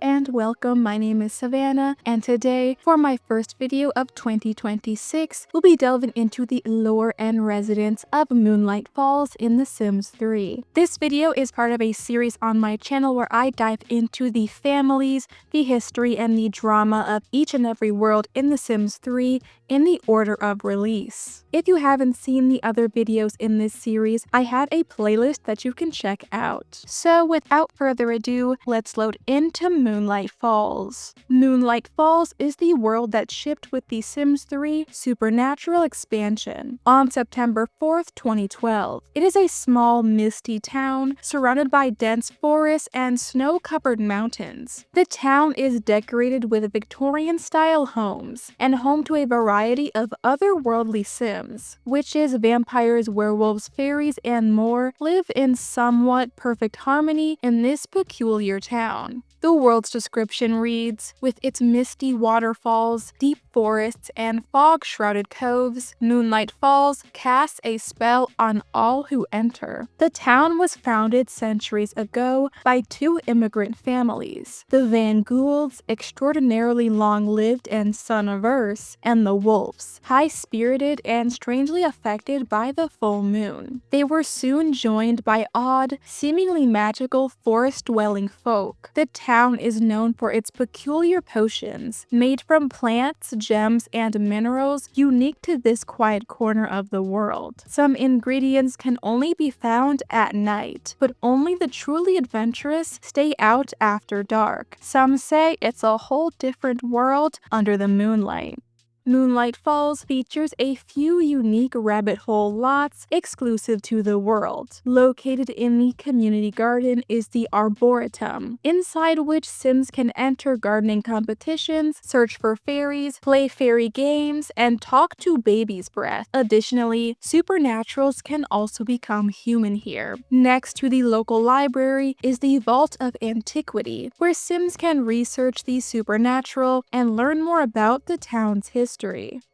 and welcome, my name is Savannah, and today, for my first video of 2026, we'll be delving into the lore and residents of Moonlight Falls in The Sims 3. This video is part of a series on my channel where I dive into the families, the history, and the drama of each and every world in The Sims 3 in the order of release. If you haven't seen the other videos in this series, I have a playlist that you can check out. So without further ado, let's load into Moonlight Falls. Moonlight Falls is the world that shipped with The Sims 3 Supernatural expansion on September 4th, 2012. It is a small, misty town surrounded by dense forests and snow-covered mountains. The town is decorated with Victorian-style homes and home to a variety of otherworldly Sims. Witches, vampires, werewolves, fairies, and more live in somewhat perfect harmony in this peculiar town. The world's description reads, with its misty waterfalls, deep forests, and fog-shrouded coves, Moonlight Falls casts a spell on all who enter. The town was founded centuries ago by two immigrant families, the Van Goulds, extraordinarily long-lived and sun-averse, and the Wolves, high-spirited and strangely affected by the full moon. They were soon joined by odd, seemingly magical forest-dwelling folk. The town is known for its peculiar potions, made from plants, gems, and minerals unique to this quiet corner of the world. Some ingredients can only be found at night, but only the truly adventurous stay out after dark. Some say it's a whole different world under the moonlight. Moonlight Falls features a few unique rabbit hole lots exclusive to the world. Located in the community garden is the Arboretum, inside which Sims can enter gardening competitions, search for fairies, play fairy games, and talk to baby's breath. Additionally, supernaturals can also become human here. Next to the local library is the Vault of Antiquity, where Sims can research the supernatural and learn more about the town's history.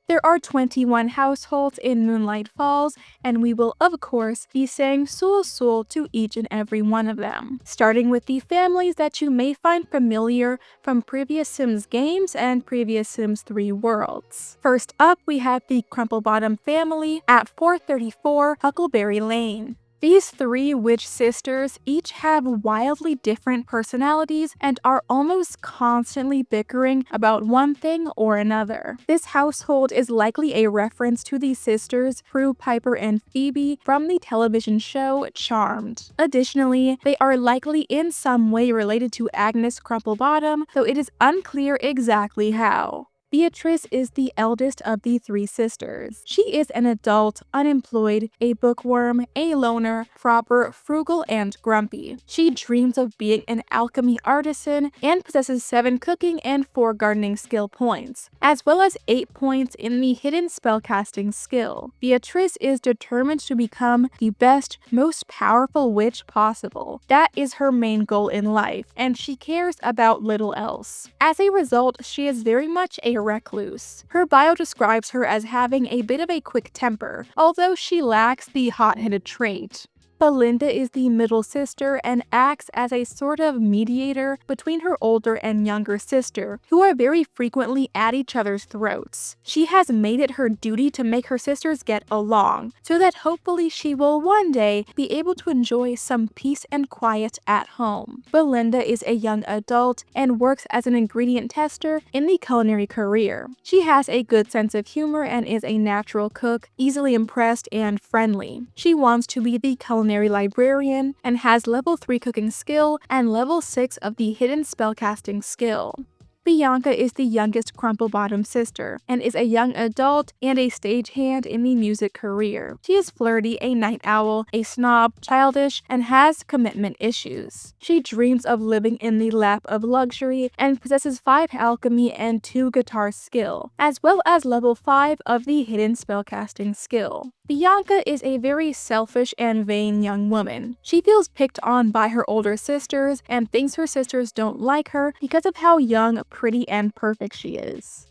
There are 21 households in Moonlight Falls, and we will of course be saying sul to each and every one of them, starting with the families that you may find familiar from previous Sims games and previous Sims 3 worlds. First up, we have the Crumplebottom family at 434 Huckleberry Lane. These three witch sisters each have wildly different personalities and are almost constantly bickering about one thing or another. This household is likely a reference to the sisters Prue, Piper, and Phoebe from the television show Charmed. Additionally, they are likely in some way related to Agnes Crumplebottom, though it is unclear exactly how. Beatrice is the eldest of the three sisters. She is an adult, unemployed, a bookworm, a loner, proper, frugal, and grumpy. She dreams of being an alchemy artisan and possesses 7 cooking and 4 gardening skill points, as well as 8 points in the hidden spellcasting skill. Beatrice is determined to become the best, most powerful witch possible. That is her main goal in life, and she cares about little else. As a result, she is very much a recluse. Her bio describes her as having a bit of a quick temper, although she lacks the hot-headed trait. Belinda is the middle sister and acts as a sort of mediator between her older and younger sister, who are very frequently at each other's throats. She has made it her duty to make her sisters get along, so that hopefully she will one day be able to enjoy some peace and quiet at home. Belinda is a young adult and works as an ingredient tester in the culinary career. She has a good sense of humor and is a natural cook, easily impressed and friendly. She wants to be the culinary librarian and has level 3 cooking skill and level 6 of the hidden spellcasting skill. Bianca is the youngest Crumplebottom sister and is a young adult and a stagehand in the music career. She is flirty, a night owl, a snob, childish, and has commitment issues. She dreams of living in the lap of luxury and possesses 5 alchemy and 2 guitar skill, as well as level 5 of the hidden spellcasting skill. Bianca is a very selfish and vain young woman. She feels picked on by her older sisters and thinks her sisters don't like her because of how young, pretty, and perfect she is.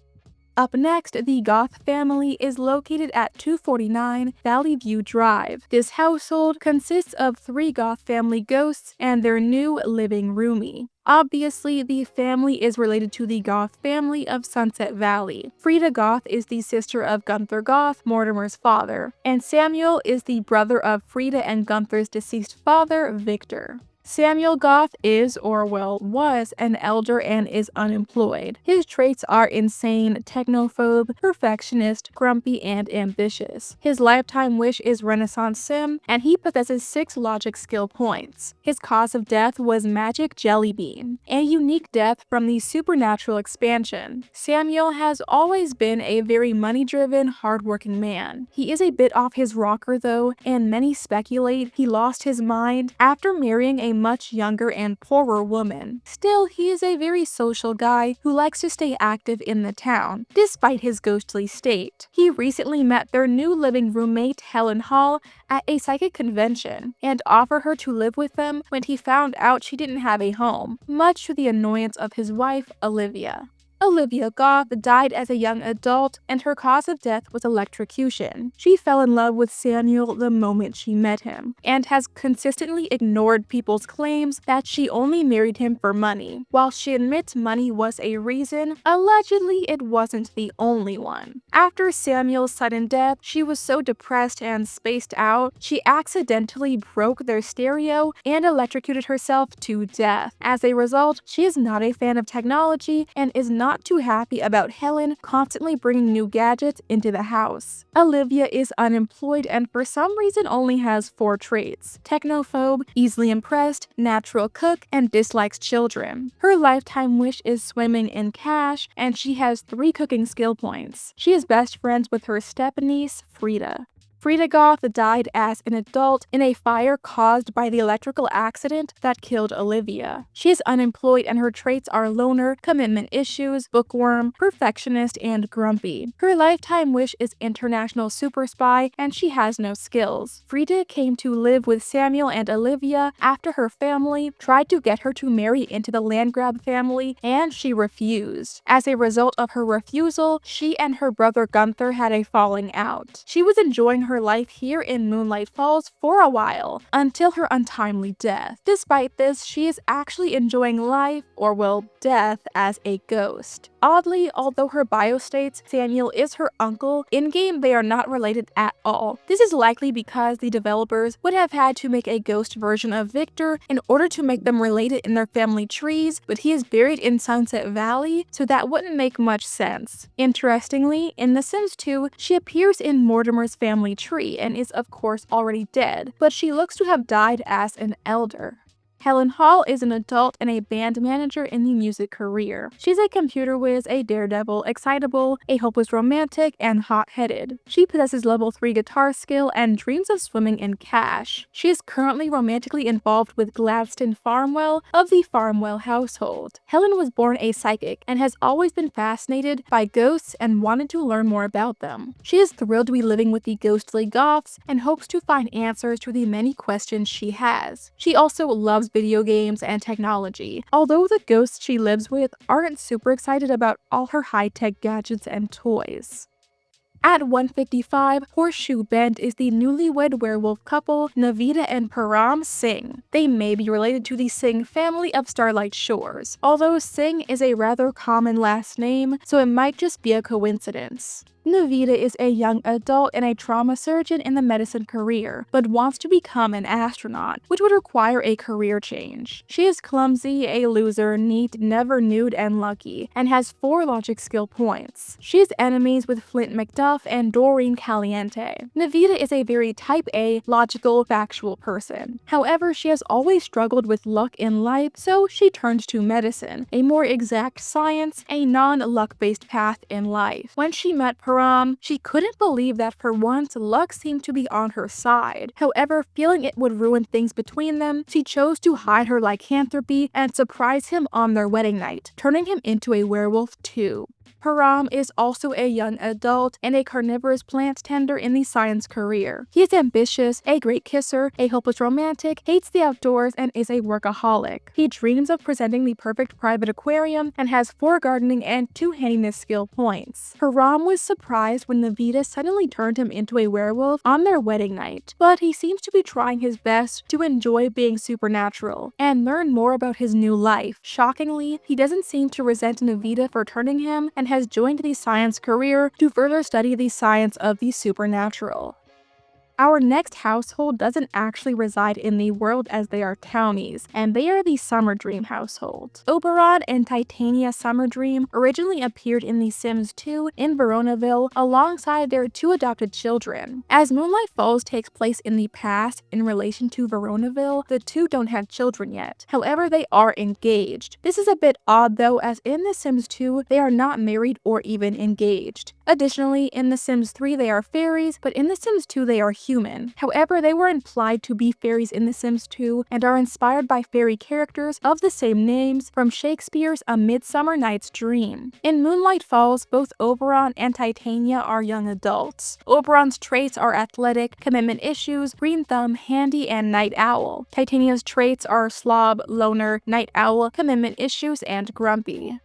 Up next, the Goth family is located at 249 Valley View Drive. This household consists of 3 Goth family ghosts and their new living roomie. Obviously, the family is related to the Goth family of Sunset Valley. Frida Goth is the sister of Gunther Goth, Mortimer's father, and Samuel is the brother of Frida and Gunther's deceased father, Victor. Samuel Goth is, or well, was, an elder and is unemployed. His traits are insane, technophobe, perfectionist, grumpy, and ambitious. His lifetime wish is Renaissance Sim, and he possesses 6 logic skill points. His cause of death was Magic Jelly Bean, a unique death from the Supernatural expansion. Samuel has always been a very money-driven, hard-working man. He is a bit off his rocker though, and many speculate he lost his mind after marrying a much younger and poorer woman. Still, he is a very social guy who likes to stay active in the town, despite his ghostly state. He recently met their new living roommate, Helen Hall, at a psychic convention, and offered her to live with them when he found out she didn't have a home, much to the annoyance of his wife, Olivia. Olivia Goth died as a young adult, and her cause of death was electrocution. She fell in love with Samuel the moment she met him, and has consistently ignored people's claims that she only married him for money. While she admits money was a reason, allegedly it wasn't the only one. After Samuel's sudden death, she was so depressed and spaced out, she accidentally broke their stereo and electrocuted herself to death. As a result, she is not a fan of technology and is not too happy about Helen constantly bringing new gadgets into the house. Olivia is unemployed and for some reason only has 4 traits: technophobe, easily impressed, natural cook, and dislikes children. Her lifetime wish is swimming in cash, and she has 3 cooking skill points. She is best friends with her step-niece, Frida. Frida Goth died as an adult in a fire caused by the electrical accident that killed Olivia. She is unemployed and her traits are loner, commitment issues, bookworm, perfectionist, and grumpy. Her lifetime wish is international super spy, and she has no skills. Frida came to live with Samuel and Olivia after her family tried to get her to marry into the Landgrab family, and she refused. As a result of her refusal, she and her brother Gunther had a falling out. She was enjoying her life here in Moonlight Falls for a while, until her untimely death. Despite this, she is actually enjoying life, or well, death, as a ghost. Oddly, although her bio states Samuel is her uncle, in-game they are not related at all. This is likely because the developers would have had to make a ghost version of Victor in order to make them related in their family trees, but he is buried in Sunset Valley, so that wouldn't make much sense. Interestingly, in The Sims 2, she appears in Mortimer's family tree and is of course already dead, but she looks to have died as an elder. Helen Hall is an adult and a band manager in the music career. She's a computer whiz, a daredevil, excitable, a hopeless romantic, and hot-headed. She possesses level 3 guitar skill and dreams of swimming in cash. She is currently romantically involved with Gladstone Farmwell of the Farmwell household. Helen was born a psychic and has always been fascinated by ghosts and wanted to learn more about them. She is thrilled to be living with the Ghostly Goths and hopes to find answers to the many questions she has. She also loves video games and technology, although the ghosts she lives with aren't super excited about all her high-tech gadgets and toys. At 155, Horseshoe Bend is the newlywed werewolf couple Navita and Param Singh. They may be related to the Singh family of Starlight Shores, although Singh is a rather common last name, so it might just be a coincidence. Navita is a young adult and a trauma surgeon in the medicine career, but wants to become an astronaut, which would require a career change. She is clumsy, a loser, neat, never nude, and lucky, and has 4 logic skill points. She is enemies with Flint McDuff and Doreen Caliente. Navita is a very type A, logical, factual person. However, she has always struggled with luck in life, so she turned to medicine, a more exact science, a non-luck-based path in life. When she met Param, she couldn't believe that for once luck seemed to be on her side. However, feeling it would ruin things between them, she chose to hide her lycanthropy and surprise him on their wedding night, turning him into a werewolf too. Param is also a young adult and a carnivorous plant tender in the science career. He is ambitious, a great kisser, a hopeless romantic, hates the outdoors, and is a workaholic. He dreams of presenting the perfect private aquarium and has 4 gardening and 2 handiness skill points. Param was surprised when Navita suddenly turned him into a werewolf on their wedding night, but he seems to be trying his best to enjoy being supernatural and learn more about his new life. Shockingly, he doesn't seem to resent Navita for turning him and has joined the science career to further study the science of the supernatural. Our next household doesn't actually reside in the world as they are townies, and they are the Summer Dream household. Oberon and Titania Summer Dream originally appeared in The Sims 2 in Veronaville alongside their 2 adopted children. As Moonlight Falls takes place in the past in relation to Veronaville, the 2 don't have children yet. However, they are engaged. This is a bit odd though, as in The Sims 2, they are not married or even engaged. Additionally, in The Sims 3 they are fairies, but in The Sims 2 they are human. However, they were implied to be fairies in The Sims 2 and are inspired by fairy characters of the same names from Shakespeare's A Midsummer Night's Dream. In Moonlight Falls, both Oberon and Titania are young adults. Oberon's traits are athletic, commitment issues, green thumb, handy, and night owl. Titania's traits are slob, loner, night owl, commitment issues, and grumpy.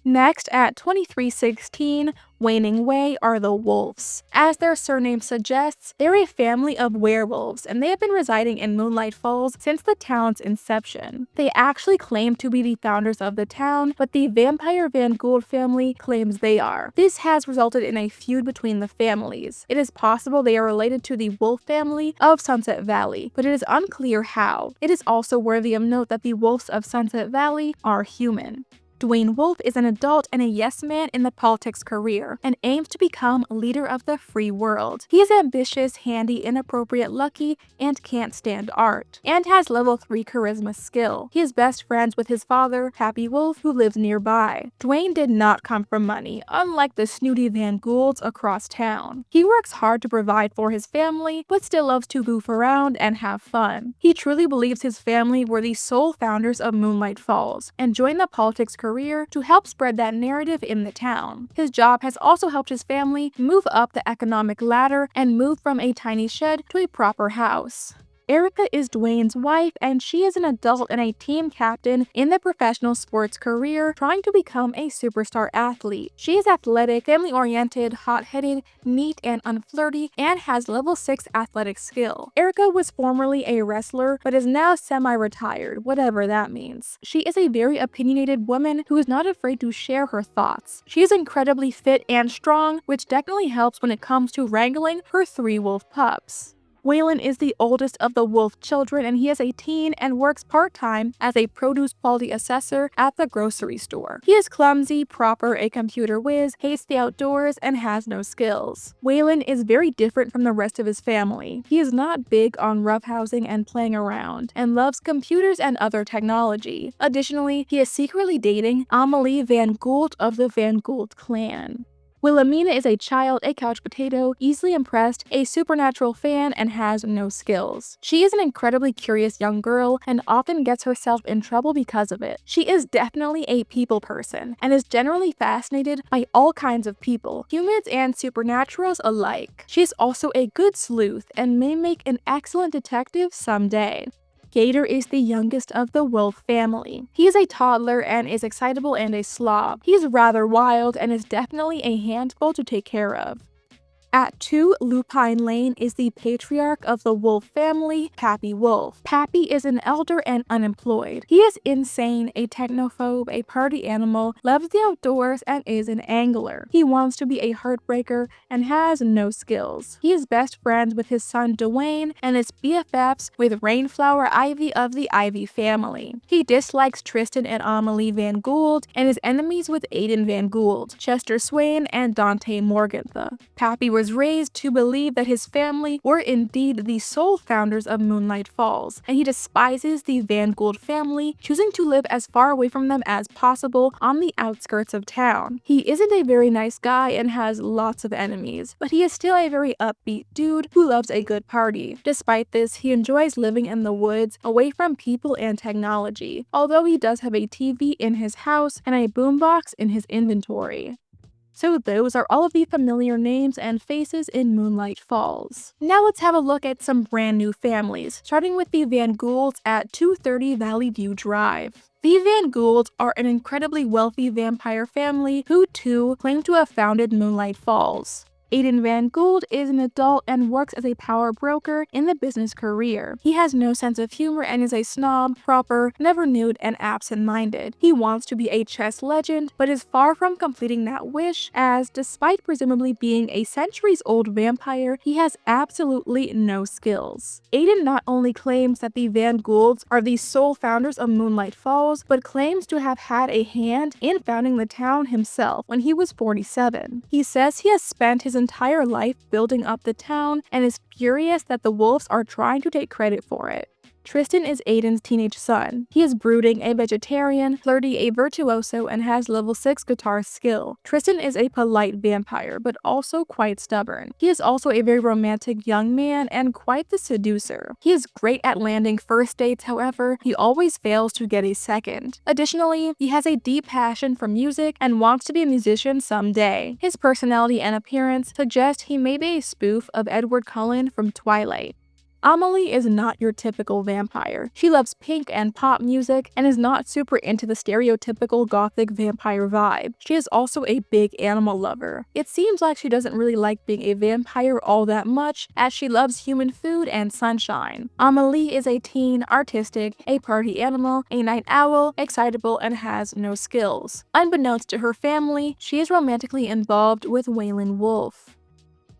Next, at 2316, Waning Way are the Wolves. As their surname suggests, they're a family of werewolves, and they have been residing in Moonlight Falls since the town's inception. They actually claim to be the founders of the town, but the Vampire Van Goulds family claims they are. This has resulted in a feud between the families. It is possible they are related to the Wolf family of Sunset Valley, but it is unclear how. It is also worthy of note that the Wolves of Sunset Valley are human. Dwayne Wolf is an adult and a yes man in the politics career and aims to become leader of the free world. He is ambitious, handy, inappropriate, lucky, and can't stand art, and has level 3 charisma skill. He is best friends with his father, Happy Wolf, who lives nearby. Dwayne did not come from money, unlike the snooty Van Goulds across town. He works hard to provide for his family, but still loves to goof around and have fun. He truly believes his family were the sole founders of Moonlight Falls, and joined the politics career to help spread that narrative in the town. His job has also helped his family move up the economic ladder and move from a tiny shed to a proper house. Erica is Dwayne's wife, and she is an adult and a team captain in the professional sports career, trying to become a superstar athlete. She is athletic, family-oriented, hot-headed, neat, and unflirty, and has level 6 athletic skill. Erica was formerly a wrestler, but is now semi-retired, whatever that means. She is a very opinionated woman who is not afraid to share her thoughts. She is incredibly fit and strong, which definitely helps when it comes to wrangling her 3 wolf pups. Waylon is the oldest of the Wolf children, and he is a teen and works part-time as a produce quality assessor at the grocery store. He is clumsy, proper, a computer whiz, hates the outdoors, and has no skills. Waylon is very different from the rest of his family. He is not big on roughhousing and playing around, and loves computers and other technology. Additionally, he is secretly dating Amelie Van Gould of the Van Gould clan. Wilhelmina is a child, a couch potato, easily impressed, a supernatural fan, and has no skills. She is an incredibly curious young girl and often gets herself in trouble because of it. She is definitely a people person and is generally fascinated by all kinds of people, humans and supernaturals alike. She is also a good sleuth and may make an excellent detective someday. Gator is the youngest of the Wolf family. He is a toddler and is excitable and a slob. He is rather wild and is definitely a handful to take care of. At 2 Lupine Lane is the patriarch of the Wolf family, Pappy Wolf. Pappy is an elder and unemployed. He is insane, a technophobe, a party animal, loves the outdoors, and is an angler. He wants to be a heartbreaker and has no skills. He is best friends with his son Dwayne and is BFFs with Rainflower Ivy of the Ivy family. He dislikes Tristan and Amelie Van Gould and is enemies with Aiden Van Gould, Chester Swain, and Dante Morgantha. Pappy was raised to believe that his family were indeed the sole founders of Moonlight Falls, and he despises the Van Gould family, choosing to live as far away from them as possible on the outskirts of town. He isn't a very nice guy and has lots of enemies, but he is still a very upbeat dude who loves a good party. Despite this, he enjoys living in the woods, away from people and technology, although he does have a TV in his house and a boombox in his inventory. So those are all of the familiar names and faces in Moonlight Falls. Now let's have a look at some brand new families, starting with the Van Goulds at 230 Valley View Drive. The Van Goulds are an incredibly wealthy vampire family who too claim to have founded Moonlight Falls. Aiden Van Gould is an adult and works as a power broker in the business career. He has no sense of humor and is a snob, proper, never nude, and absent-minded. He wants to be a chess legend, but is far from completing that wish, as despite presumably being a centuries-old vampire, he has absolutely no skills. Aiden not only claims that the Van Goulds are the sole founders of Moonlight Falls, but claims to have had a hand in founding the town himself when he was 47. He says he has spent his entire life building up the town and is furious that the wolves are trying to take credit for it. Tristan is Aiden's teenage son. He is brooding, a vegetarian, flirty, a virtuoso, and has level 6 guitar skill. Tristan is a polite vampire, but also quite stubborn. He is also a very romantic young man and quite the seducer. He is great at landing first dates, however, he always fails to get a second. Additionally, he has a deep passion for music and wants to be a musician someday. His personality and appearance suggest he may be a spoof of Edward Cullen from Twilight. Amelie is not your typical vampire. She loves pink and pop music and is not super into the stereotypical gothic vampire vibe. She is also a big animal lover. It seems like she doesn't really like being a vampire all that much, as she loves human food and sunshine. Amelie is a teen, artistic, a party animal, a night owl, excitable, and has no skills. Unbeknownst to her family, she is romantically involved with Waylon Wolfe.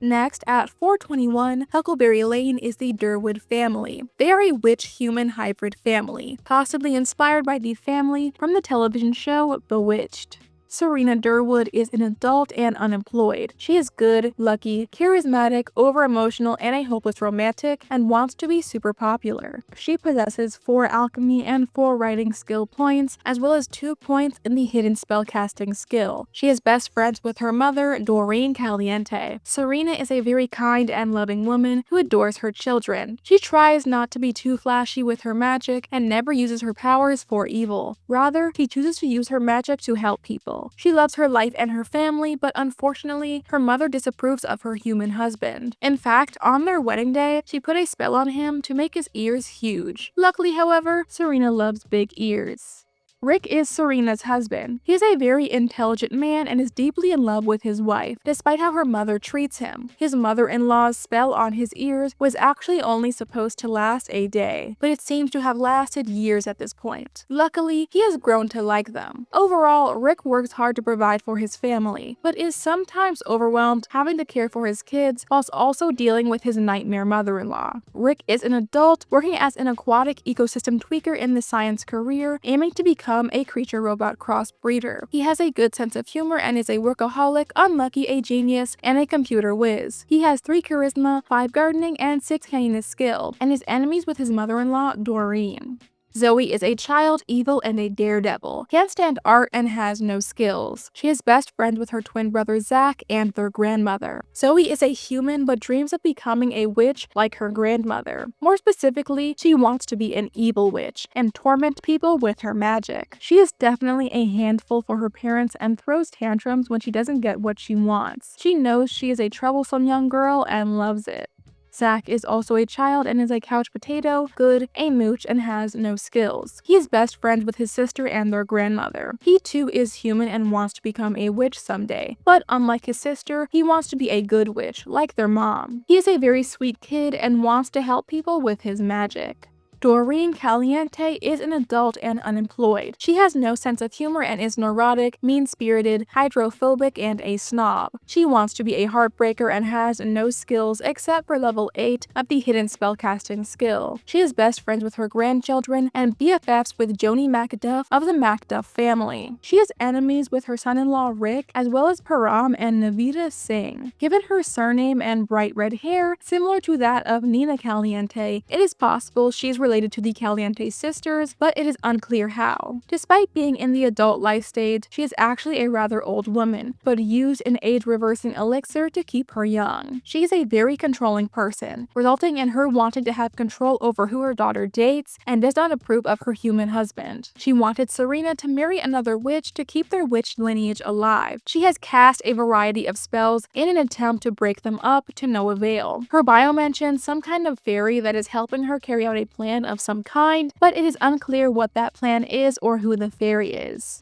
Next, at 421, Huckleberry Lane is the Durwood family. They are a witch-human hybrid family, possibly inspired by the family from the television show Bewitched. Serena Durwood is an adult and unemployed. She is good, lucky, charismatic, over-emotional, and a hopeless romantic, and wants to be super popular. She possesses 4 alchemy and 4 writing skill points, as well as 2 points in the hidden spellcasting skill. She is best friends with her mother, Doreen Caliente. Serena is a very kind and loving woman who adores her children. She tries not to be too flashy with her magic and never uses her powers for evil. Rather, she chooses to use her magic to help people. She loves her life and her family, but unfortunately, her mother disapproves of her human husband. In fact, on their wedding day, she put a spell on him to make his ears huge. Luckily, however, Serena loves big ears. Rick is Serena's husband. He is a very intelligent man and is deeply in love with his wife, despite how her mother treats him. His mother-in-law's spell on his ears was actually only supposed to last a day, but it seems to have lasted years at this point. Luckily, he has grown to like them. Overall, Rick works hard to provide for his family, but is sometimes overwhelmed having to care for his kids whilst also dealing with his nightmare mother-in-law. Rick is an adult working as an aquatic ecosystem tweaker in the science career, aiming to become a creature-robot crossbreeder. He has a good sense of humor and is a workaholic, unlucky, a genius, and a computer whiz. He has 3 charisma, 5 gardening, and 6 handiness skill, and is enemies with his mother-in-law, Doreen. Zoe is a child, evil, and a daredevil. Can't stand art and has no skills. She is best friends with her twin brother Zach and their grandmother. Zoe is a human but dreams of becoming a witch like her grandmother. More specifically, she wants to be an evil witch and torment people with her magic. She is definitely a handful for her parents and throws tantrums when she doesn't get what she wants. She knows she is a troublesome young girl and loves it. Zach is also a child and is a couch potato, good, a mooch, and has no skills. He is best friends with his sister and their grandmother. He too is human and wants to become a witch someday, but unlike his sister, he wants to be a good witch, like their mom. He is a very sweet kid and wants to help people with his magic. Doreen Caliente is an adult and unemployed. She has no sense of humor and is neurotic, mean-spirited, hydrophobic, and a snob. She wants to be a heartbreaker and has no skills except for level 8 of the hidden spellcasting skill. She is best friends with her grandchildren and BFFs with Joni MacDuff of the MacDuff family. She has enemies with her son-in-law Rick, as well as Param and Navita Singh. Given her surname and bright red hair, similar to that of Nina Caliente, it is possible she's related related to the Caliente sisters, but it is unclear how. Despite being in the adult life stage, she is actually a rather old woman, but used an age-reversing elixir to keep her young. She is a very controlling person, resulting in her wanting to have control over who her daughter dates and does not approve of her human husband. She wanted Serena to marry another witch to keep their witch lineage alive. She has cast a variety of spells in an attempt to break them up to no avail. Her bio mentions some kind of fairy that is helping her carry out a plan of some kind, but it is unclear what that plan is or who the fairy is.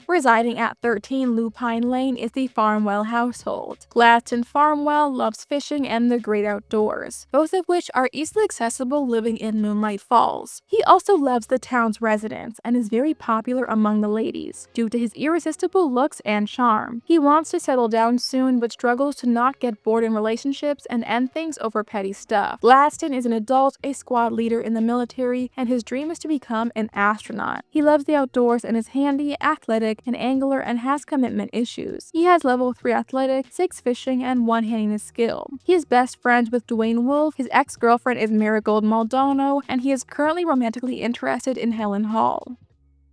Residing at 13 Lupine Lane is the Farmwell household. Gladstone Farmwell loves fishing and the great outdoors, both of which are easily accessible living in Moonlight Falls. He also loves the town's residents and is very popular among the ladies due to his irresistible looks and charm. He wants to settle down soon but struggles to not get bored in relationships and end things over petty stuff. Gladstone is an adult, a squad leader in the military, and his dream is to become an astronaut. He loves the outdoors and is handy, athletic, an angler, and has commitment issues. He has level 3 athletic, 6 fishing, and 1 handiness skill. He is best friends with Dwayne Wolfe, his ex-girlfriend is Marigold Maldonado, and he is currently romantically interested in Helen Hall.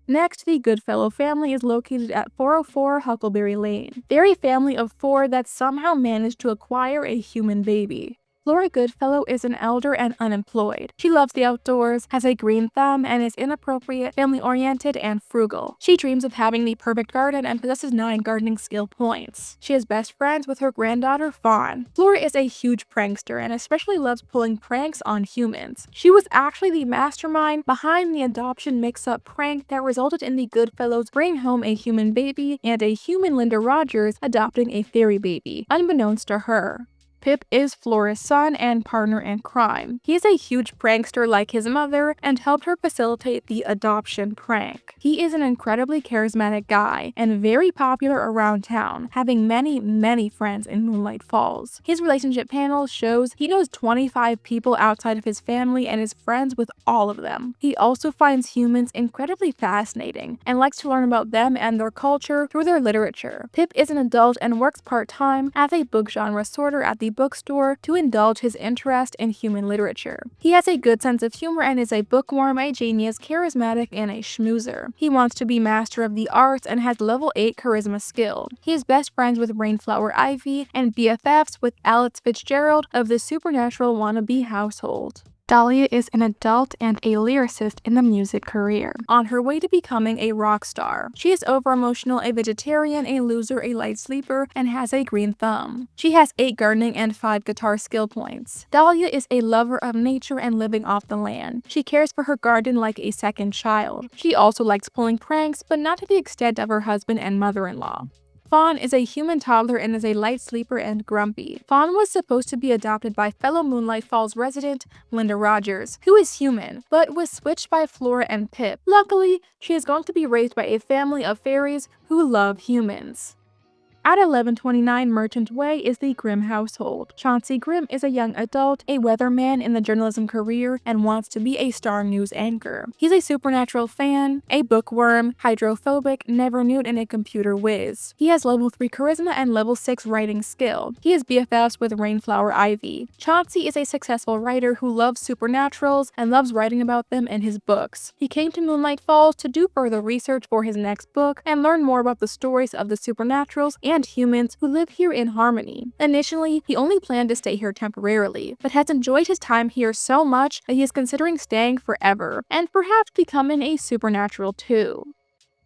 Next, the Goodfellow family is located at 404 Huckleberry Lane. They're a family of 4 that somehow managed to acquire a human baby. Flora Goodfellow is an elder and unemployed. She loves the outdoors, has a green thumb, and is inappropriate, family-oriented, and frugal. She dreams of having the perfect garden and possesses 9 gardening skill points. She is best friends with her granddaughter, Fawn. Flora is a huge prankster and especially loves pulling pranks on humans. She was actually the mastermind behind the adoption mix-up prank that resulted in the Goodfellows bringing home a human baby and a human Linda Rogers adopting a fairy baby, unbeknownst to her. Pip is Flora's son and partner in crime. He is a huge prankster like his mother and helped her facilitate the adoption prank. He is an incredibly charismatic guy and very popular around town, having many friends in Moonlight Falls. His relationship panel shows he knows 25 people outside of his family and is friends with all of them. He also finds humans incredibly fascinating and likes to learn about them and their culture through their literature. Pip is an adult and works part-time as a book genre sorter at the bookstore to indulge his interest in human literature. He has a good sense of humor and is a bookworm, a genius, charismatic, and a schmoozer. He wants to be master of the arts and has level 8 charisma skill. He is best friends with Rainflower Ivy and BFFs with Alex Fitzgerald of the supernatural wannabe household. Dahlia is an adult and a lyricist in the music career, on her way to becoming a rock star. She is over-emotional, a vegetarian, a loser, a light sleeper, and has a green thumb. She has 8 gardening and 5 guitar skill points. Dahlia is a lover of nature and living off the land. She cares for her garden like a second child. She also likes pulling pranks, but not to the extent of her husband and mother-in-law. Fawn is a human toddler and is a light sleeper and grumpy. Fawn was supposed to be adopted by fellow Moonlight Falls resident Linda Rogers, who is human, but was switched by Flora and Pip. Luckily, she is going to be raised by a family of fairies who love humans. At 1129 Merchant Way is the Grimm household. Chauncey Grimm is a young adult, a weatherman in the journalism career, and wants to be a star news anchor. He's a supernatural fan, a bookworm, hydrophobic, never nude, and a computer whiz. He has level 3 charisma and level 6 writing skill. He is BFFs with Rainflower Ivy. Chauncey is a successful writer who loves supernaturals and loves writing about them in his books. He came to Moonlight Falls to do further research for his next book and learn more about the stories of the supernaturals and humans who live here in harmony. Initially, he only planned to stay here temporarily, but has enjoyed his time here so much that he is considering staying forever, and perhaps becoming a supernatural too.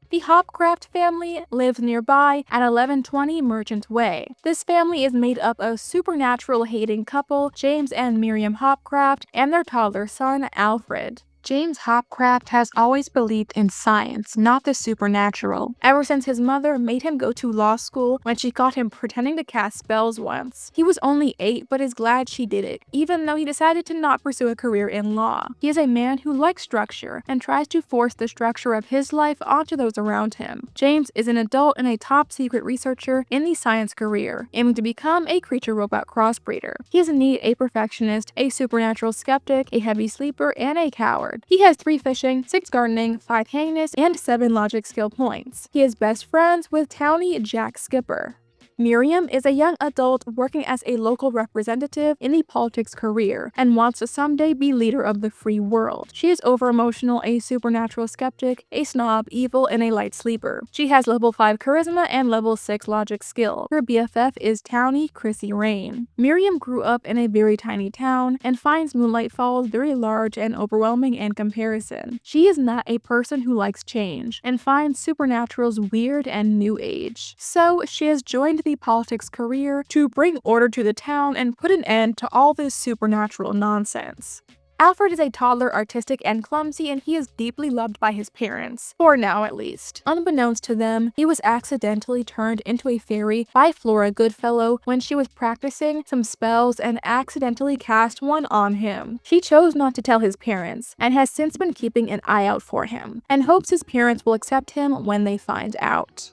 The Hopcraft family lives nearby at 1120 Merchant Way. This family is made up of supernatural-hating couple James and Miriam Hopcraft and their toddler son, Alfred. James Hopcraft has always believed in science, not the supernatural, ever since his mother made him go to law school when she caught him pretending to cast spells once. He was only 8 but is glad she did it, even though he decided to not pursue a career in law. He is a man who likes structure and tries to force the structure of his life onto those around him. James is an adult and a top-secret researcher in the science career, aiming to become a creature-robot crossbreeder. He is neat, a perfectionist, a supernatural skeptic, a heavy sleeper, and a coward. He has 3 fishing, 6 gardening, 5 handiness, and 7 logic skill points. He is best friends with Townie Jack Skipper. Miriam is a young adult working as a local representative in the politics career and wants to someday be leader of the free world. She is over-emotional, a supernatural skeptic, a snob, evil, and a light sleeper. She has level 5 charisma and level 6 logic skill. Her BFF is townie Chrissy Rain. Miriam grew up in a very tiny town and finds Moonlight Falls very large and overwhelming in comparison. She is not a person who likes change and finds supernaturals weird and new age. So she has joined the politics career to bring order to the town and put an end to all this supernatural nonsense. Alfred is a toddler, artistic and clumsy, and he is deeply loved by his parents, for now at least. Unbeknownst to them, he was accidentally turned into a fairy by Flora Goodfellow when she was practicing some spells and accidentally cast one on him. She chose not to tell his parents, and has since been keeping an eye out for him, and hopes his parents will accept him when they find out.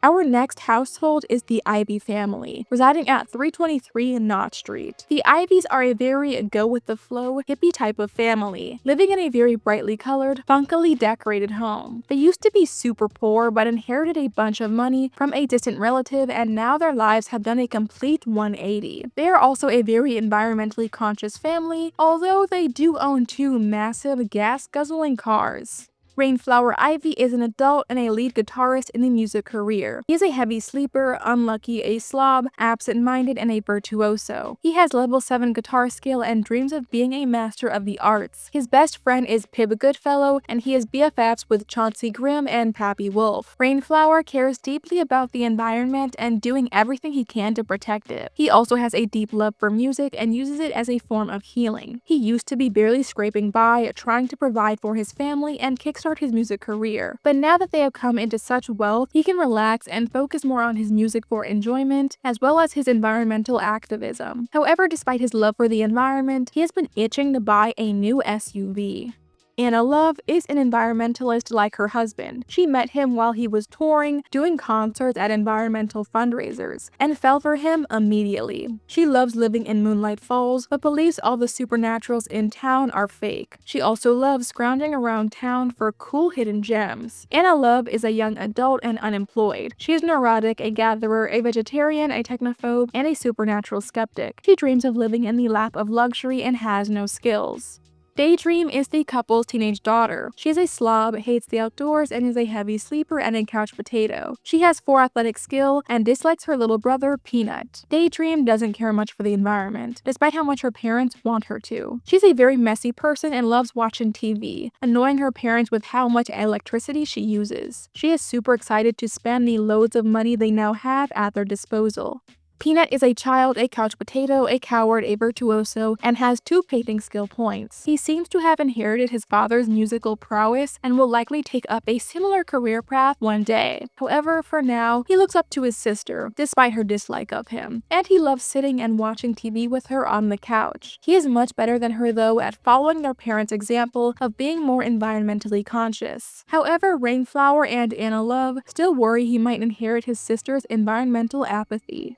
Our next household is the Ivy family, residing at 323 Knott Street. The Ivies are a very go-with-the-flow, hippie type of family, living in a very brightly colored, funkily decorated home. They used to be super poor but inherited a bunch of money from a distant relative, and now their lives have done a complete 180. They are also a very environmentally conscious family, although they do own 2 massive gas-guzzling cars. Rainflower Ivy is an adult and a lead guitarist in the music career. He is a heavy sleeper, unlucky, a slob, absent-minded, and a virtuoso. He has level 7 guitar skill and dreams of being a master of the arts. His best friend is Pib Goodfellow, and he is BFFs with Chauncey Grimm and Pappy Wolf. Rainflower cares deeply about the environment and doing everything he can to protect it. He also has a deep love for music and uses it as a form of healing. He used to be barely scraping by, trying to provide for his family and kickstart his music career, but now that they have come into such wealth, he can relax and focus more on his music for enjoyment, as well as his environmental activism. However, despite his love for the environment, he has been itching to buy a new SUV. Anna Love is an environmentalist like her husband. She met him while he was touring, doing concerts at environmental fundraisers, and fell for him immediately. She loves living in Moonlight Falls, but believes all the supernaturals in town are fake. She also loves scrounging around town for cool hidden gems. Anna Love is a young adult and unemployed. She is neurotic, a gatherer, a vegetarian, a technophobe, and a supernatural skeptic. She dreams of living in the lap of luxury and has no skills. Daydream is the couple's teenage daughter. She is a slob, hates the outdoors, and is a heavy sleeper and a couch potato. She has 4 athletic skill and dislikes her little brother, Peanut. Daydream doesn't care much for the environment, despite how much her parents want her to. She's a very messy person and loves watching TV, annoying her parents with how much electricity she uses. She is super excited to spend the loads of money they now have at their disposal. Peanut is a child, a couch potato, a coward, a virtuoso, and has 2 painting skill points. He seems to have inherited his father's musical prowess and will likely take up a similar career path one day. However, for now, he looks up to his sister, despite her dislike of him, and he loves sitting and watching TV with her on the couch. He is much better than her though at following their parents' example of being more environmentally conscious. However, Rainflower and Anna Love still worry he might inherit his sister's environmental apathy.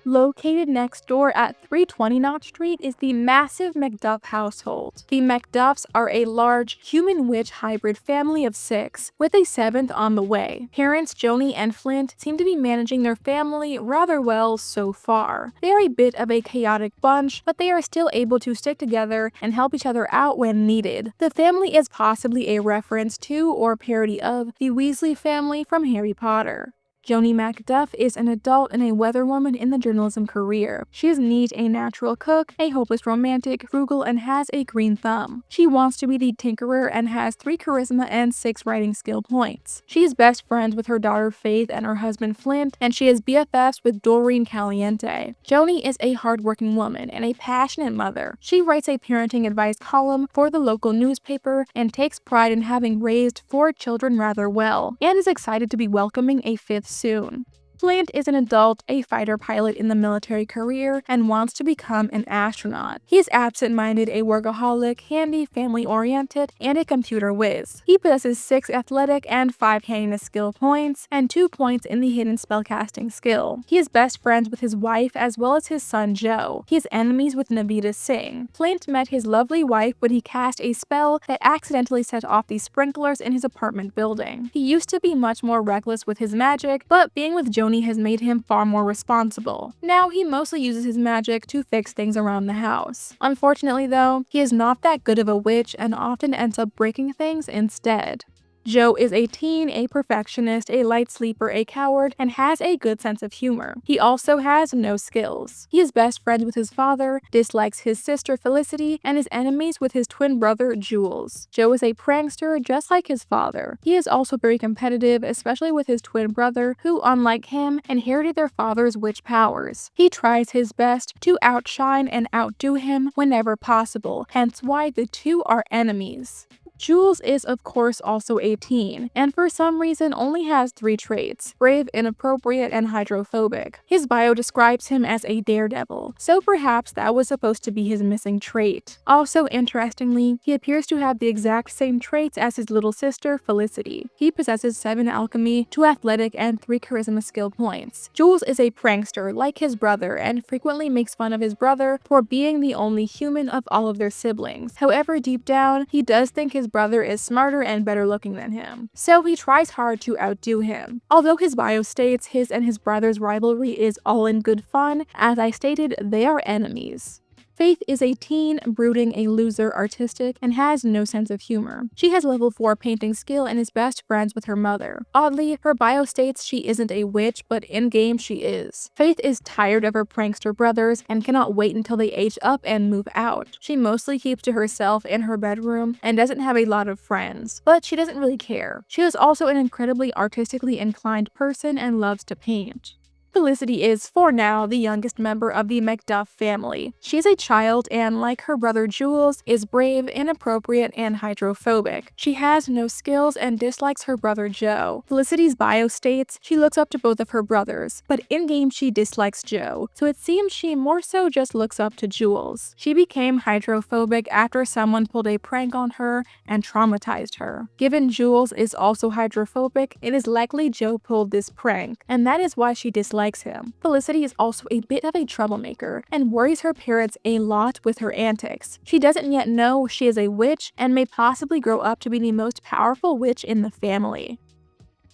Located next door at 320 Knott Street is the massive McDuff household. The McDuffs are a large human-witch hybrid family of 6, with a 7th on the way. Parents Joni and Flint seem to be managing their family rather well so far. They are a bit of a chaotic bunch, but they are still able to stick together and help each other out when needed. The family is possibly a reference to or parody of the Weasley family from Harry Potter. Joni MacDuff is an adult and a weather woman in the journalism career. She is neat, a natural cook, a hopeless romantic, frugal, and has a green thumb. She wants to be the tinkerer and has 3 charisma and 6 writing skill points. She is best friends with her daughter Faith and her husband Flint, and she is BFFs with Doreen Caliente. Joni is a hardworking woman and a passionate mother. She writes a parenting advice column for the local newspaper and takes pride in having raised 4 children rather well, and is excited to be welcoming a 5th soon. Flint is an adult, a fighter pilot in the military career, and wants to become an astronaut. He is absent-minded, a workaholic, handy, family-oriented, and a computer whiz. He possesses 6 athletic and 5 handiness skill points, and 2 points in the hidden spellcasting skill. He is best friends with his wife as well as his son Joe. He is enemies with Navita Singh. Flint met his lovely wife when he cast a spell that accidentally set off the sprinklers in his apartment building. He used to be much more reckless with his magic, but being with Joni ceremony has made him far more responsible. Now he mostly uses his magic to fix things around the house. Unfortunately though, he is not that good of a witch and often ends up breaking things instead. Joe is a teen, a perfectionist, a light sleeper, a coward, and has a good sense of humor. He also has no skills. He is best friends with his father, dislikes his sister Felicity, and is enemies with his twin brother Jules. Joe is a prankster just like his father. He is also very competitive, especially with his twin brother, who, unlike him, inherited their father's witch powers. He tries his best to outshine and outdo him whenever possible, hence why the two are enemies. Jules is of course also a teen, and for some reason only has 3 traits: brave, inappropriate, and hydrophobic. His bio describes him as a daredevil, so perhaps that was supposed to be his missing trait. Also interestingly, he appears to have the exact same traits as his little sister Felicity. He possesses 7 alchemy, 2 athletic, and 3 charisma skill points. Jules is a prankster like his brother and frequently makes fun of his brother for being the only human of all of their siblings. However, deep down, he does think his brother is smarter and better looking than him, so he tries hard to outdo him. Although his bio states his and his brother's rivalry is all in good fun, as I stated, they are enemies. Faith is a teen, brooding, a loser, artistic, and has no sense of humor. She has level 4 painting skill and is best friends with her mother. Oddly, her bio states she isn't a witch, but in-game she is. Faith is tired of her prankster brothers and cannot wait until they age up and move out. She mostly keeps to herself in her bedroom and doesn't have a lot of friends, but she doesn't really care. She is also an incredibly artistically inclined person and loves to paint. Felicity is, for now, the youngest member of the Macduff family. She is a child and, like her brother Jules, is brave, inappropriate, and hydrophobic. She has no skills and dislikes her brother Joe. Felicity's bio states she looks up to both of her brothers, but in-game she dislikes Joe, so it seems she more so just looks up to Jules. She became hydrophobic after someone pulled a prank on her and traumatized her. Given Jules is also hydrophobic, it is likely Joe pulled this prank, and that is why she dislikes him. Felicity is also a bit of a troublemaker and worries her parents a lot with her antics. She doesn't yet know she is a witch and may possibly grow up to be the most powerful witch in the family.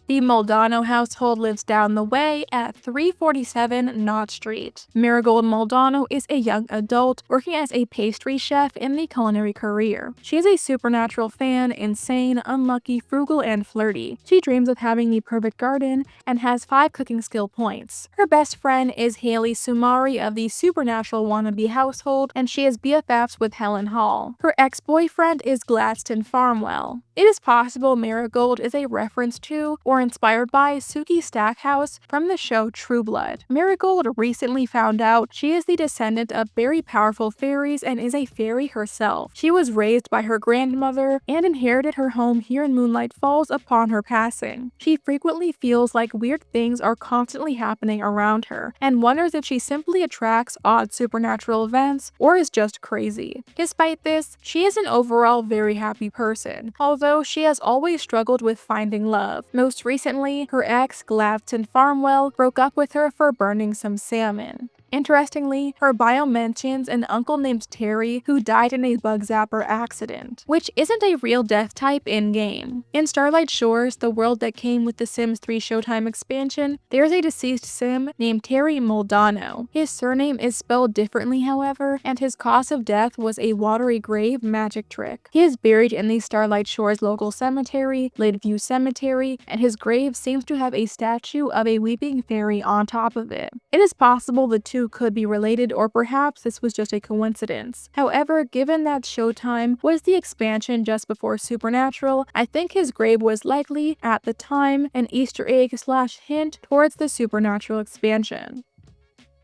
The Moldano household lives down the way at 347 Knott Street. Marigold Moldano is a young adult working as a pastry chef in the culinary career. She is a supernatural fan, insane, unlucky, frugal, and flirty. She dreams of having the perfect garden and has 5 cooking skill points. Her best friend is Haley Sumari of the supernatural wannabe household, and she is BFFs with Helen Hall. Her ex-boyfriend is Gladstone Farmwell. It is possible Marigold is a reference to or inspired by Sookie Stackhouse from the show True Blood. Marigold recently found out she is the descendant of very powerful fairies and is a fairy herself. She was raised by her grandmother and inherited her home here in Moonlight Falls upon her passing. She frequently feels like weird things are constantly happening around her and wonders if she simply attracts odd supernatural events or is just crazy. Despite this, she is an overall very happy person, although she has always struggled with finding love. Most recently, her ex, Gladstone Farmwell, broke up with her for burning some salmon. Interestingly, her bio mentions an uncle named Terry who died in a bug zapper accident, which isn't a real death type in-game. In Starlight Shores, the world that came with the Sims 3 Showtime expansion, there's a deceased sim named Terry Moldano. His surname is spelled differently, however, and his cause of death was a watery grave magic trick. He is buried in the Starlight Shores local cemetery, Lakeview Cemetery, and his grave seems to have a statue of a weeping fairy on top of it. It is possible the two could be related, or perhaps this was just a coincidence. However, given that Showtime was the expansion just before Supernatural, I think his grave was likely, at the time, an Easter egg / hint towards the Supernatural expansion.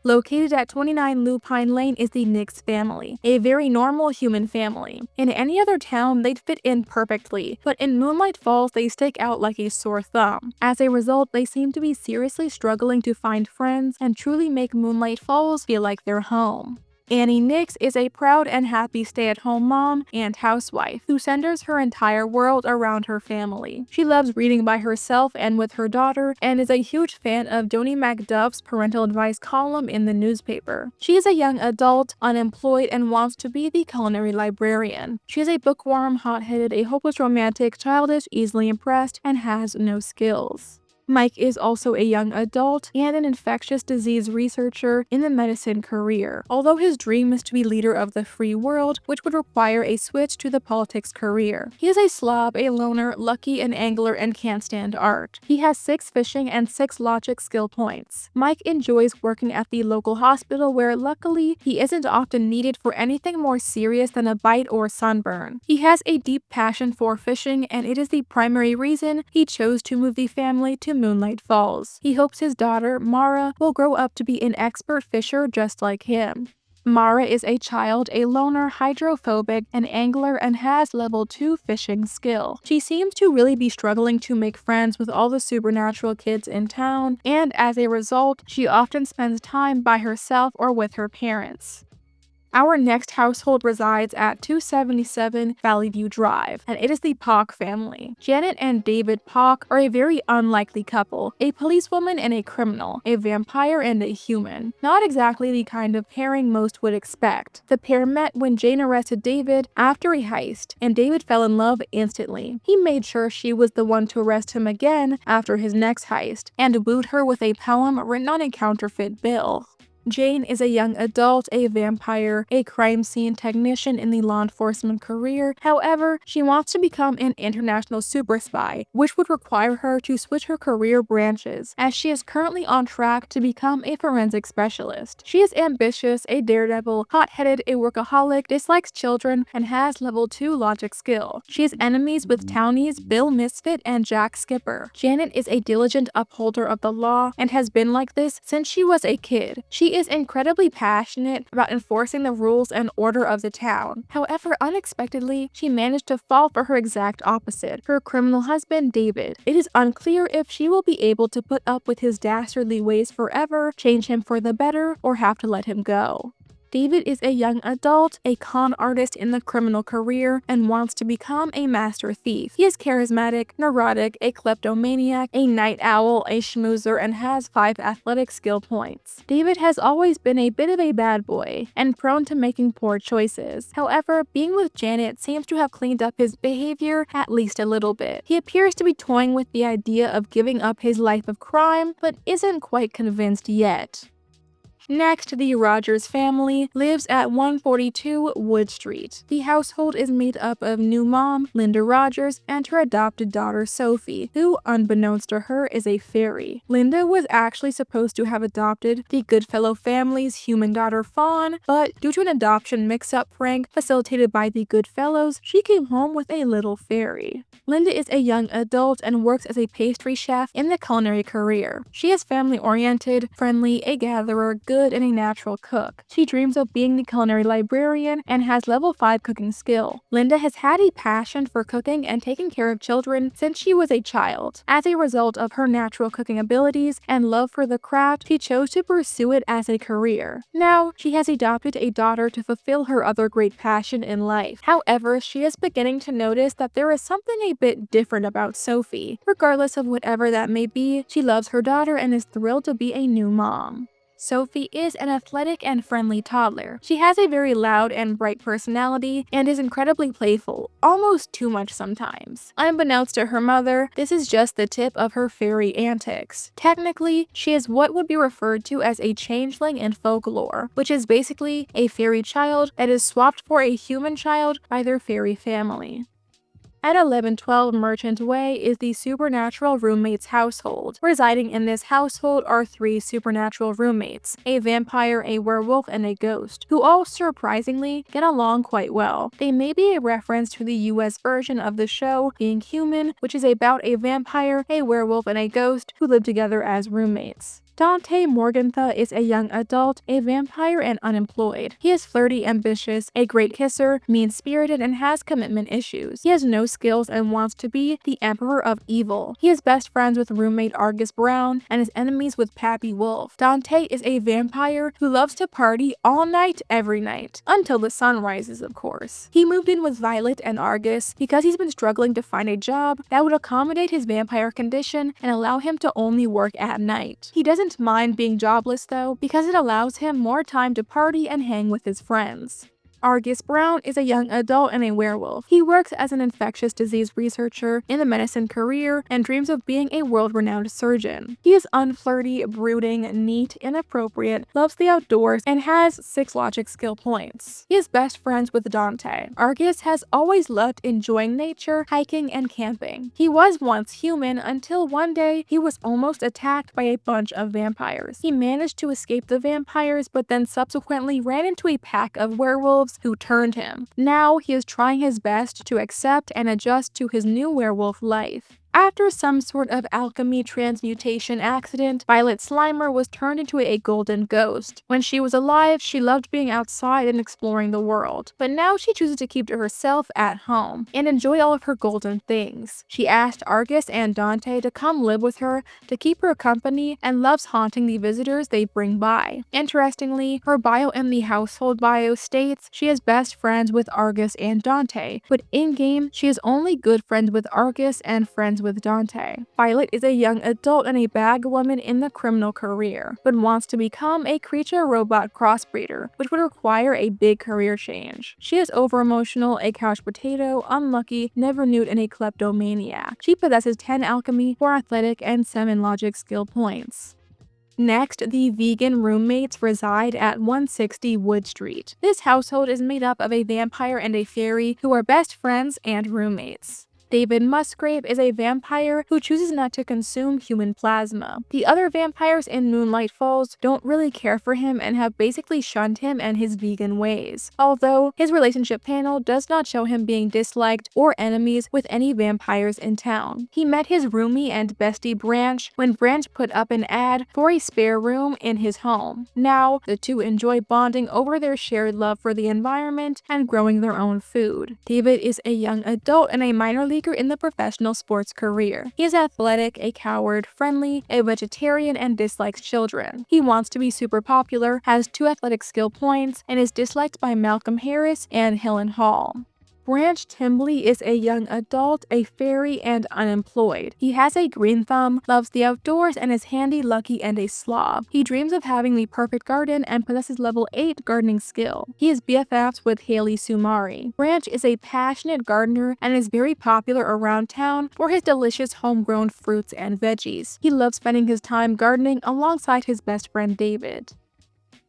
Located at 29 Lupine Lane is the Nix family, a very normal human family. In any other town, they'd fit in perfectly, but in Moonlight Falls, they stick out like a sore thumb. As a result, they seem to be seriously struggling to find friends and truly make Moonlight Falls feel like their home. Annie Nix is a proud and happy stay-at-home mom and housewife who centers her entire world around her family. She loves reading by herself and with her daughter and is a huge fan of Joni Macduff's parental advice column in the newspaper. She is a young adult, unemployed, and wants to be the culinary librarian. She is a bookworm, hot-headed, a hopeless romantic, childish, easily impressed, and has no skills. Mike is also a young adult and an infectious disease researcher in the medicine career, although his dream is to be leader of the free world, which would require a switch to the politics career. He is a slob, a loner, lucky, an angler, and can't stand art. He has 6 fishing and 6 logic skill points. Mike enjoys working at the local hospital where, luckily, he isn't often needed for anything more serious than a bite or sunburn. He has a deep passion for fishing, and it is the primary reason he chose to move the family to Moonlight Falls. He hopes his daughter, Mara, will grow up to be an expert fisher just like him. Mara is a child, a loner, hydrophobic, an angler, and has level 2 fishing skill. She seems to really be struggling to make friends with all the supernatural kids in town, and as a result, she often spends time by herself or with her parents. Our next household resides at 277 Valley View Drive, and it is the Pock family. Janet and David Pock are a very unlikely couple, a policewoman and a criminal, a vampire and a human. Not exactly the kind of pairing most would expect. The pair met when Jane arrested David after a heist, and David fell in love instantly. He made sure she was the one to arrest him again after his next heist, and wooed her with a poem written on a counterfeit bill. Jane is a young adult, a vampire, a crime scene technician in the law enforcement career. However, she wants to become an international super spy, which would require her to switch her career branches, as she is currently on track to become a forensic specialist. She is ambitious, a daredevil, hot-headed, a workaholic, dislikes children, and has level 2 logic skill. She has enemies with townies Bill Misfit and Jack Skipper. Janet is a diligent upholder of the law and has been like this since she was a kid. She is incredibly passionate about enforcing the rules and order of the town. However, unexpectedly, she managed to fall for her exact opposite, her criminal husband, David. It is unclear if she will be able to put up with his dastardly ways forever, change him for the better, or have to let him go. David is a young adult, a con artist in the criminal career, and wants to become a master thief. He is charismatic, neurotic, a kleptomaniac, a night owl, a schmoozer, and has 5 athletic skill points. David has always been a bit of a bad boy, and prone to making poor choices. However, being with Janet seems to have cleaned up his behavior at least a little bit. He appears to be toying with the idea of giving up his life of crime, but isn't quite convinced yet. Next, the Rogers family lives at 142 Wood Street. The household is made up of new mom, Linda Rogers, and her adopted daughter, Sophie, who, unbeknownst to her, is a fairy. Linda was actually supposed to have adopted the Goodfellow family's human daughter, Fawn, but due to an adoption mix-up prank facilitated by the Goodfellows, she came home with a little fairy. Linda is a young adult and works as a pastry chef in the culinary career. She is family-oriented, friendly, a gatherer, good, and a natural cook. She dreams of being the culinary librarian and has level 5 cooking skill. Linda has had a passion for cooking and taking care of children since she was a child. As a result of her natural cooking abilities and love for the craft, she chose to pursue it as a career. Now, she has adopted a daughter to fulfill her other great passion in life. However, she is beginning to notice that there is something a bit different about Sophie. Regardless of whatever that may be, she loves her daughter and is thrilled to be a new mom. Sophie is an athletic and friendly toddler. She has a very loud and bright personality and is incredibly playful, almost too much sometimes. Unbeknownst to her mother, this is just the tip of her fairy antics. Technically, she is what would be referred to as a changeling in folklore, which is basically a fairy child that is swapped for a human child by their fairy family. At 1112 Merchant Way is the supernatural roommates household. Residing in this household are 3 supernatural roommates, a vampire, a werewolf, and a ghost, who all surprisingly get along quite well. They may be a reference to the US version of the show Being Human, which is about a vampire, a werewolf, and a ghost who live together as roommates. Dante Morgantha is a young adult, a vampire, and unemployed. He is flirty, ambitious, a great kisser, mean-spirited, and has commitment issues. He has no skills and wants to be the Emperor of Evil. He is best friends with roommate Argus Brown and is enemies with Pappy Wolf. Dante is a vampire who loves to party all night, every night. Until the sun rises, of course. He moved in with Violet and Argus because he's been struggling to find a job that would accommodate his vampire condition and allow him to only work at night. He doesn't mind being jobless though, because it allows him more time to party and hang with his friends. Argus Brown is a young adult and a werewolf. He works as an infectious disease researcher in the medicine career and dreams of being a world-renowned surgeon. He is unflirty, brooding, neat, inappropriate, loves the outdoors, and has 6 logic skill points. He is best friends with Dante. Argus has always loved enjoying nature, hiking, and camping. He was once human until one day he was almost attacked by a bunch of vampires. He managed to escape the vampires, but then subsequently ran into a pack of werewolves who turned him. Now he is trying his best to accept and adjust to his new werewolf life. After some sort of alchemy transmutation accident, Violet Slimer was turned into a golden ghost. When she was alive, she loved being outside and exploring the world, but now she chooses to keep to herself at home and enjoy all of her golden things. She asked Argus and Dante to come live with her to keep her company and loves haunting the visitors they bring by. Interestingly, her bio in the household bio states she is best friends with Argus and Dante, but in-game, she is only good friends with Argus and friends with Dante. Violet is a young adult and a bag woman in the criminal career, but wants to become a creature-robot crossbreeder, which would require a big career change. She is over-emotional, a couch potato, unlucky, never nude, and a kleptomaniac. She possesses 10 alchemy, 4 athletic, and 7 logic skill points. Next, the vegan roommates reside at 160 Wood Street. This household is made up of a vampire and a fairy who are best friends and roommates. David Musgrave is a vampire who chooses not to consume human plasma. The other vampires in Moonlight Falls don't really care for him and have basically shunned him and his vegan ways, although his relationship panel does not show him being disliked or enemies with any vampires in town. He met his roomie and bestie Branch when Branch put up an ad for a spare room in his home. Now, the two enjoy bonding over their shared love for the environment and growing their own food. David is a young adult and a minor leaguer in the professional sports career. He is athletic, a coward, friendly, a vegetarian, and dislikes children. He wants to be super popular, has 2 athletic skill points, and is disliked by Malcolm Harris and Helen Hall. Branch Timbley is a young adult, a fairy, and unemployed. He has a green thumb, loves the outdoors, and is handy, lucky, and a slob. He dreams of having the perfect garden and possesses level 8 gardening skill. He is BFFs with Haley Sumari. Branch is a passionate gardener and is very popular around town for his delicious homegrown fruits and veggies. He loves spending his time gardening alongside his best friend David.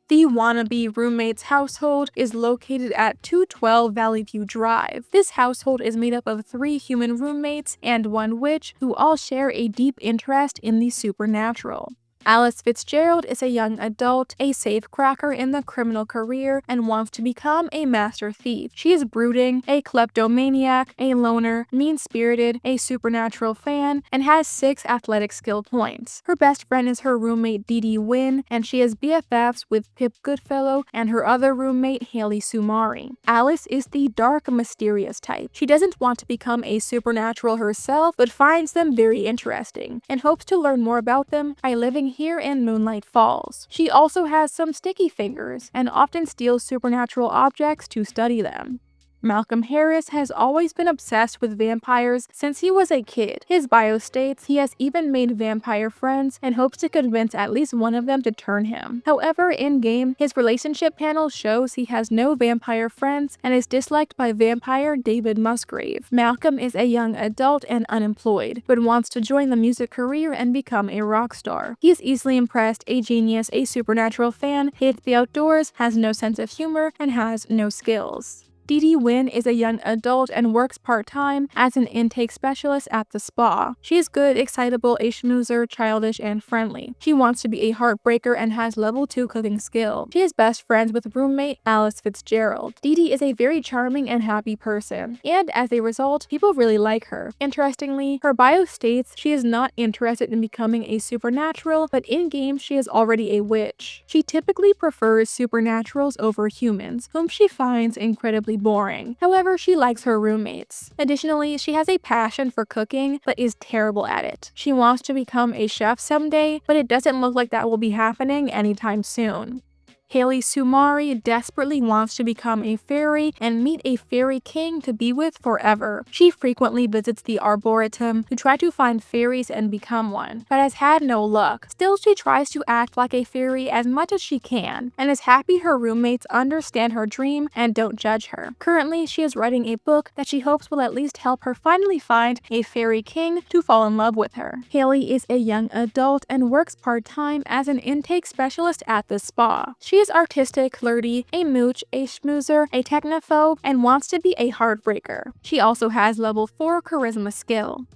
The wannabe roommates household is located at 212 Valley View Drive. This household is made up of 3 human roommates and 1 witch who all share a deep interest in the supernatural. Alice Fitzgerald is a young adult, a safecracker in the criminal career, and wants to become a master thief. She is brooding, a kleptomaniac, a loner, mean-spirited, a supernatural fan, and has 6 athletic skill points. Her best friend is her roommate Dee Dee Wynn, and she is BFFs with Pip Goodfellow and her other roommate Haley Sumari. Alice is the dark, mysterious type. She doesn't want to become a supernatural herself, but finds them very interesting, and hopes to learn more about them by living here in Moonlight Falls. She also has some sticky fingers and often steals supernatural objects to study them. Malcolm Harris has always been obsessed with vampires since he was a kid. His bio states he has even made vampire friends and hopes to convince at least one of them to turn him. However, in-game, his relationship panel shows he has no vampire friends and is disliked by vampire David Musgrave. Malcolm is a young adult and unemployed, but wants to join the music career and become a rock star. He is easily impressed, a genius, a supernatural fan, hates the outdoors, has no sense of humor, and has no skills. Dee Dee Wynn is a young adult and works part-time as an intake specialist at the spa. She is good, excitable, a schmoozer, childish, and friendly. She wants to be a heartbreaker and has level 2 cooking skill. She is best friends with roommate Alice Fitzgerald. Dee Dee is a very charming and happy person, and as a result, people really like her. Interestingly, her bio states she is not interested in becoming a supernatural, but in-game she is already a witch. She typically prefers supernaturals over humans, whom she finds incredibly boring. However, she likes her roommates. Additionally, she has a passion for cooking, but is terrible at it. She wants to become a chef someday, but it doesn't look like that will be happening anytime soon. Haley Sumari desperately wants to become a fairy and meet a fairy king to be with forever. She frequently visits the Arboretum to try to find fairies and become one, but has had no luck. Still, she tries to act like a fairy as much as she can, and is happy her roommates understand her dream and don't judge her. Currently, she is writing a book that she hopes will at least help her finally find a fairy king to fall in love with her. Haley is a young adult and works part-time as an intake specialist at the spa. She is artistic, flirty, a mooch, a schmoozer, a technophobe, and wants to be a heartbreaker. She also has level 4 charisma skill.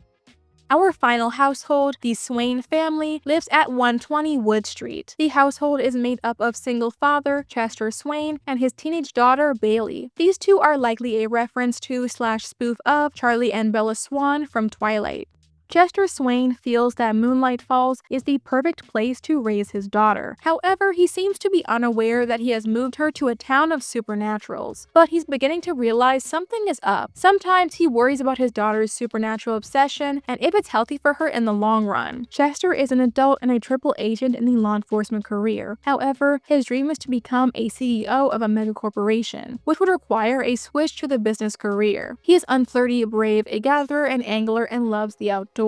Our final household, the Swain family, lives at 120 Wood Street. The household is made up of single father, Chester Swain, and his teenage daughter, Bailey. These two are likely a reference to / spoof of Charlie and Bella Swan from Twilight. Chester Swain feels that Moonlight Falls is the perfect place to raise his daughter. However, he seems to be unaware that he has moved her to a town of supernaturals. But he's beginning to realize something is up. Sometimes he worries about his daughter's supernatural obsession and if it's healthy for her in the long run. Chester is an adult and a triple agent in the law enforcement career. However, his dream is to become a CEO of a megacorporation, which would require a switch to the business career. He is unflirty, brave, a gatherer and angler, and loves the outdoors.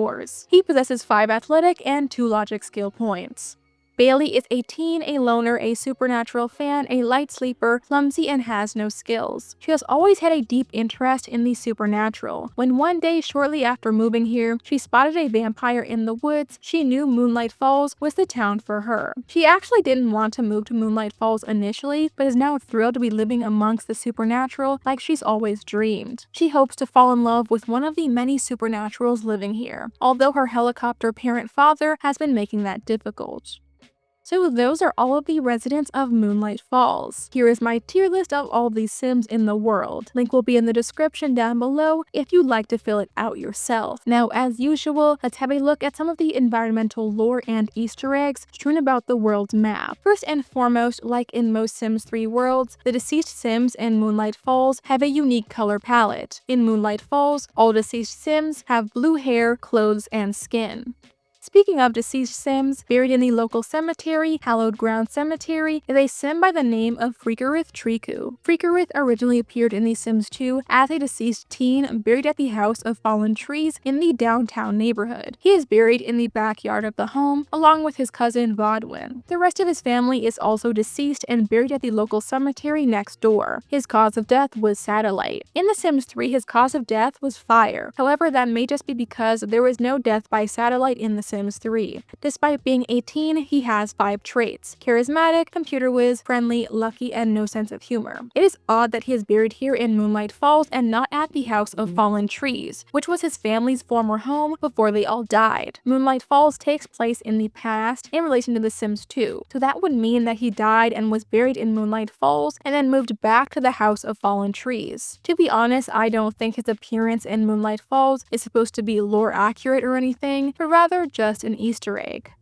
He possesses 5 athletic and 2 logic skill points. Bailey is a teen, a loner, a supernatural fan, a light sleeper, clumsy, and has no skills. She has always had a deep interest in the supernatural. When one day shortly after moving here, she spotted a vampire in the woods, she knew Moonlight Falls was the town for her. She actually didn't want to move to Moonlight Falls initially, but is now thrilled to be living amongst the supernatural like she's always dreamed. She hopes to fall in love with one of the many supernaturals living here, although her helicopter parent father has been making that difficult. So those are all of the residents of Moonlight Falls. Here is my tier list of all the Sims in the world. Link will be in the description down below if you'd like to fill it out yourself. Now, as usual, let's have a look at some of the environmental lore and Easter eggs strewn about the world's map. First and foremost, like in most Sims 3 worlds, the deceased Sims in Moonlight Falls have a unique color palette. In Moonlight Falls, all deceased Sims have blue hair, clothes, and skin. Speaking of deceased Sims, buried in the local cemetery, Hallowed Ground Cemetery, is a Sim by the name of Freakerith Triku. Freakerith originally appeared in The Sims 2 as a deceased teen buried at the House of Fallen Trees in the downtown neighborhood. He is buried in the backyard of the home, along with his cousin Vodwin. The rest of his family is also deceased and buried at the local cemetery next door. His cause of death was satellite. In The Sims 3, his cause of death was fire. However, that may just be because there was no death by satellite in The Sims 3. Despite being 18, he has 5 traits: charismatic, computer whiz, friendly, lucky, and no sense of humor. It is odd that he is buried here in Moonlight Falls and not at the House of Fallen Trees, which was his family's former home before they all died. Moonlight Falls takes place in the past in relation to The Sims 2, so that would mean that he died and was buried in Moonlight Falls and then moved back to the House of Fallen Trees. To be honest, I don't think his appearance in Moonlight Falls is supposed to be lore accurate or anything, but rather just an Easter egg.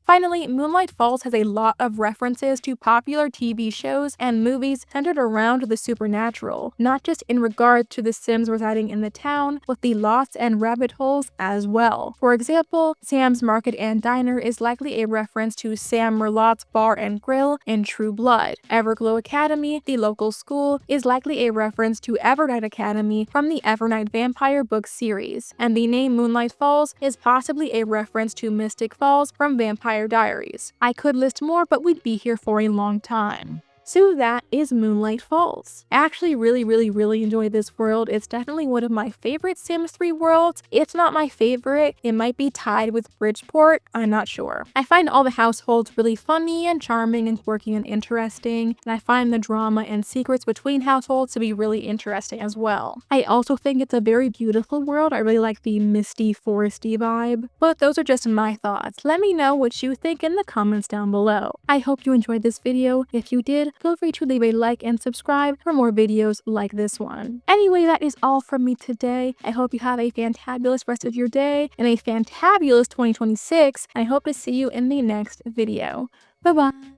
Finally, Moonlight Falls has a lot of references to popular TV shows and movies centered around the supernatural, not just in regard to the Sims residing in the town, but the lots and rabbit holes as well. For example, Sam's Market and Diner is likely a reference to Sam Merlotte's Bar and Grill in True Blood. Everglow Academy, the local school, is likely a reference to Evernight Academy from the Evernight Vampire book series, and the name Moonlight Falls is possibly a reference to Mystic Falls from Vampire Diaries. I could list more, but we'd be here for a long time. So that is Moonlight Falls. I actually really enjoy this world. It's definitely one of my favorite Sims 3 worlds. It's not my favorite. It might be tied with Bridgeport. I'm not sure. I find all the households really funny and charming and quirky and interesting, and I find the drama and secrets between households to be really interesting as well. I also think it's a very beautiful world. I really like the misty, foresty vibe. But those are just my thoughts. Let me know what you think in the comments down below. I hope you enjoyed this video. If you did, feel free to leave a like and subscribe for more videos like this one. Anyway, that is all from me today. I hope you have a fantabulous rest of your day and a fantabulous 2026. I hope to see you in the next video. Bye bye.